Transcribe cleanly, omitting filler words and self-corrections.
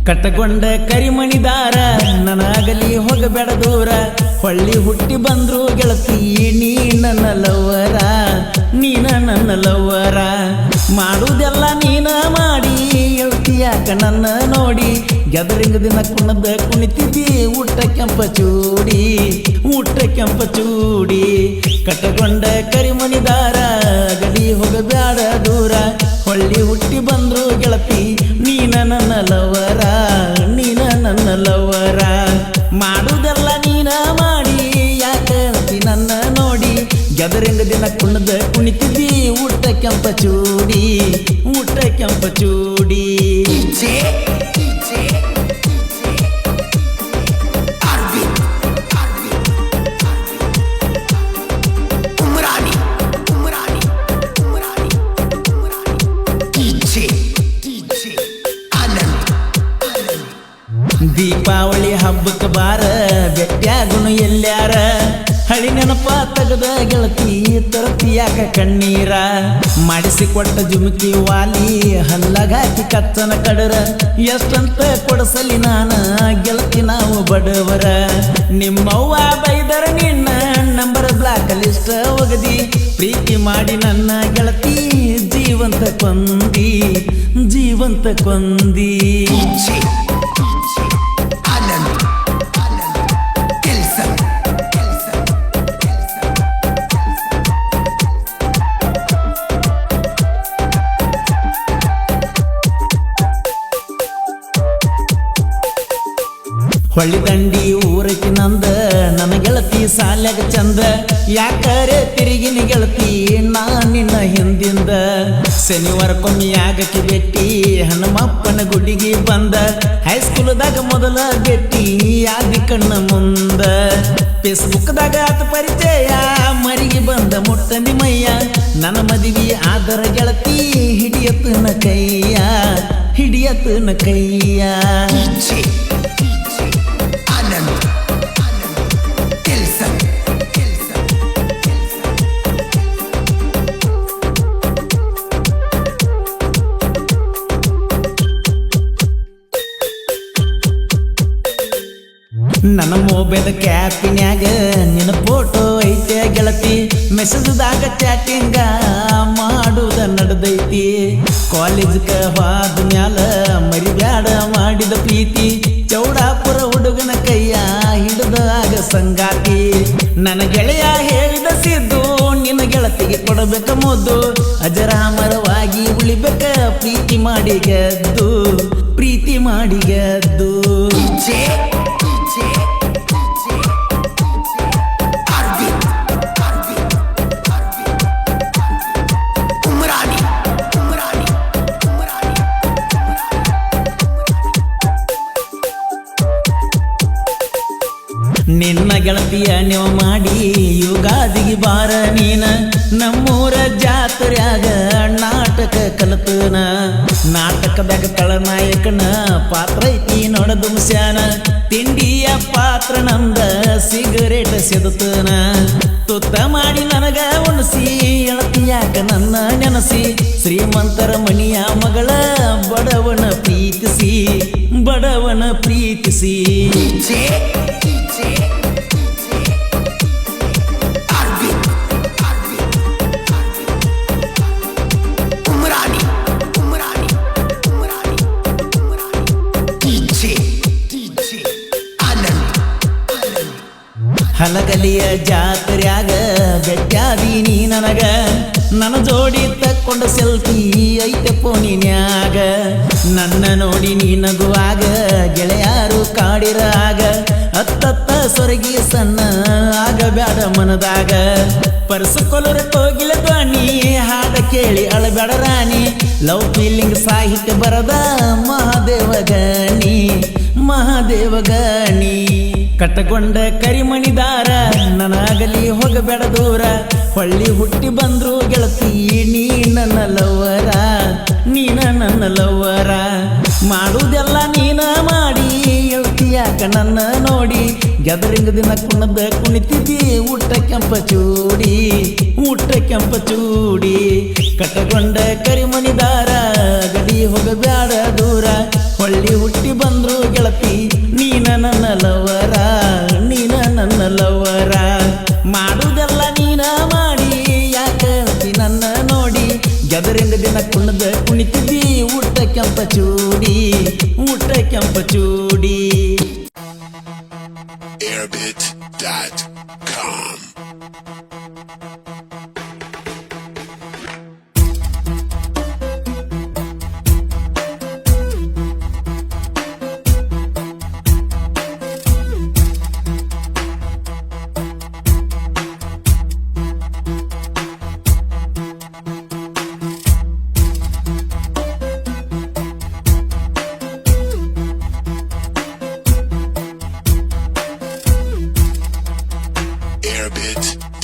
ಕಟ್ಟಗೊಂಡ ಕರಿಮಣಿದಾರ ನನಗಲಿ ಹೋಗಬೇಡ ದೂರ ಹೊಳ್ಳಿ ಹುಟ್ಟಿ ಬಂದ್ರು ಗೆಳತಿ ನೀ ನನ್ನ ಲವ್ವರ ನೀನ ನನ್ನ ಲವ್ವರ ಮಾಡುವುದೆಲ್ಲ ನೀನ ಮಾಡಿ ಹೇಳ್ತೀಯಾಕ ನನ್ನ ನೋಡಿ ಗೆದರಿಂಗ ದಿನ ಕುಣದ ಕುಣಿತಿದ್ದಿ ಊಟ ಕೆಂಪ ಚೂಡಿ ಕಟ್ಟಗೊಂಡ ಕರಿಮಣಿದಾರ ಗಡಿ ಹೋಗಬೇಡ ದೂರ ಹೊಳ್ಳಿ ಹುಟ್ಟಿ ಬಂದ್ರು ಗೆಳತಿ ನೀನ ನನ್ನ ಲವ್ವರ ನೀನ ನನ್ನ ಲವ್ವರ ಮಾಡುವುದೆಲ್ಲ ನೀನ ಮಾಡಿ ಯಾಕಂತಿ ನನ್ನ ನೋಡಿ ಗೆದರಿಂಗ ದಿನ ಕುಣದ ಕುಣಿತಿದ್ದಿ ಊಟ ಕೆಂಪ ಚೂಡಿ ದೀಪಾವಳಿ ಹಬ್ಬಕ್ಕೆ ಬಾರ ಬೆಟ್ಟ್ಯಾಗುನು ಎಲ್ಲ್ಯಾರ ಹಳಿ ನೆನಪ ತಗದ ಗೆಳತಿ ತರತಿಯಾಕ ಕಣ್ಣೀರ ಮಾಡಿಸಿಕೊಟ್ಟ ಜುಮುಕಿ ವಾಲಿ ಹಲ್ಲಗಾಕಿ ಕಚ್ಚನ ಕಡರ ಎಷ್ಟಂತ ಕೊಡಸಲಿ ನಾನ ಗೆಳತಿ ನಾವು ಬಡವರ ನಿಮ್ಮವ್ವ ಬೈದರ ನಿನ್ನ ನಂಬರ್ ಬ್ಲಾಕ್ ಲಿಸ್ಟ್ ಒಗದಿ ಪ್ರೀತಿ ಮಾಡಿ ನನ್ನ ಗೆಳತಿ ಜೀವಂತ ಕೊಂದಿ ಹೊಳ್ಳಿ ದಂಡಿ ಊರಕ್ಕೆ ನಂದ ನನ್ನ ಗೆಳತಿ ಸಾಲ್ಯಾಗ ಚಂದ ಯಾಕರೆ ತಿರುಗಿನ ಗೆಳತಿ ನಾ ನಿನ್ನ ಹಿಂದಿಂದ ಶನಿವಾರಕ್ಕೊಮ್ಮೆ ಆಗಕ್ಕೆ ಭೇಟಿ ಹನುಮಪ್ಪನ ಗುಡಿಗೆ ಬಂದ ಹೈಸ್ಕೂಲ್ದಾಗ ಮೊದಲ ಭೇಟಿ ಆದಿ ಕಣ್ಣ ಮುಂದ ಫೇಸ್ಬುಕ್ದಾಗ ಆತ ಪರಿಚಯ ಮರಿಗೆ ಬಂದ ಮುಟ್ಟಂದಿ ಮಯ್ಯ ನನ್ನ ಮದುವೆ ಆದರ ಗೆಳತಿ ಹಿಡಿಯತನ ಕೈಯ ನನ್ನ ಮೊಬೈಲ್ ಕ್ಯಾಪಿನ್ಯಾಗ ನಿನ್ನ ಫೋಟೋ ಐತೆ ಗೆಳತಿ ಮೆಸೇಜ್ದಾಗ ಚಾಟಿಂಗ ಮಾಡುವುದ ನಡೆದೈತಿ ಕಾಲೇಜ್ಗ ಹೋದ ಮ್ಯಾಲ ಮರಿಬ್ಯಾಡ ಮಾಡಿದ ಪ್ರೀತಿ ಚೌಡಾಪುರ ಹುಡುಗನ ಕೈಯ ಹಿಡಿದಾಗ ಸಂಗಾತಿ ನನ್ನ ಗೆಳೆಯ ಹೇಳಿದ ಸಿದ್ದು ನಿನ್ನ ಗೆಳತಿಗೆ ಕೊಡಬೇಕ ಮುದ್ದು ಅಜರಾಮರವಾಗಿ ಉಳಿಬೇಕ ಪ್ರೀತಿ ಮಾಡಿ ಗೆದ್ದು ನಿನ್ನ ಗೆಳತಿಯ ನೀವು ಮಾಡಿ ಯುಗಾದಿಗೆ ಬಾರ ನೀನ ನಮ್ಮೂರ ಜಾತ್ರ್ಯಾಗ ನಾಟಕ ಕಲತನ ನಾಟಕದಾಗ ತಳನಾಯಕನ ಪಾತ್ರ ಐತಿ ನೋಡದು ಮುಸ್ಯಾನ ತಿಂಡಿಯ ಪಾತ್ರ ನಂದ ಸಿಗರೇಟ್ ಸೆದತನ ತುತ್ತ ಮಾಡಿ ನನಗ ಉಣಸಿ ಎಳತಿಯಾಕ ನನ್ನ ನೆನಸಿ ಶ್ರೀಮಂತರ ಮಣಿಯ ಮಗಳ ಬಡವನ ಪ್ರೀತಿಸಿ ಹಲಗಲಿಯ ಜಾತ್ರ್ಯಾಗ ಬೆಟ್ಟಾದಿ ನೀ ನನಗ ನನ್ನ ಜೋಡಿ ತಕ್ಕೊಂಡ ಸೆಲ್ಫಿ ಐತೆ ಫೋನಿನ್ಯಾಗ ನನ್ನ ನೋಡಿ ನೀ ನಗುವಾಗ ಗೆಳೆಯಾರು ಕಾಡಿರಾಗ ಹತ್ತತ್ತ ಸೊರಗಿ ಸಣ್ಣ ಆಗಬ್ಯಾಡ ಮನದಾಗ ಪರ್ಸು ಕೊಲರ ಕೋಗಿಲ ಧ್ವನಿ ಹಾಡ ಕೇಳಿ ಅಳಬ್ಯಾಡ ರಾಣಿ ಲವ್ ಫೀಲಿಂಗ್ ಸಾಹಿತ್ಯ ಬರದ ಮಹಾದೇವ ಗಣಿ ಕಟ್ಟಗೊಂಡ ಕರಿಮಣಿದಾರ ನನಗಲಿ ಹೋಗಬೇಡ ದೂರ ಹೊಳ್ಳಿ ಹುಟ್ಟಿ ಬಂದ್ರು ಗೆಳತಿ ನೀ ನನ್ನ ಲವ್ವರ ನೀ ಲವ್ವರ ಮಾಡುವುದೆಲ್ಲ ನೀನ ಮಾಡಿ ಹೇಳ್ತೀಯಾಕ ನನ್ನ ನೋಡಿ ಗೆದರಿಂಗ ದಿನ ಕುಣದ ಕುಣಿತಿದ್ದಿ ಊಟ ಕೆಂಪ ಚೂಡಿ ಕಟ್ಟಗೊಂಡ ಕರಿಮಣಿದಾರ ಗಡಿ ಹೋಗಬ್ಯಾಡ ದೂರ ಹೊಳ್ಳಿ ಹುಟ್ಟಿ ಬಂದ್ರು ಗೆಳತಿ ನೀನ ನನ್ನ ಲವ್ವರ ಮಾಡುವುದೆಲ್ಲ ನೀನ ಮಾಡಿ ಯಾಕೆ ನನ್ನ ನೋಡಿ ಗೆದರಿಂಗ ದಿನ ಕುಣದ ಕುಣಿತಿದ್ದಿ ಊಟ ಕೆಂಪ ಚೂಡಿ airbit.com airbit.com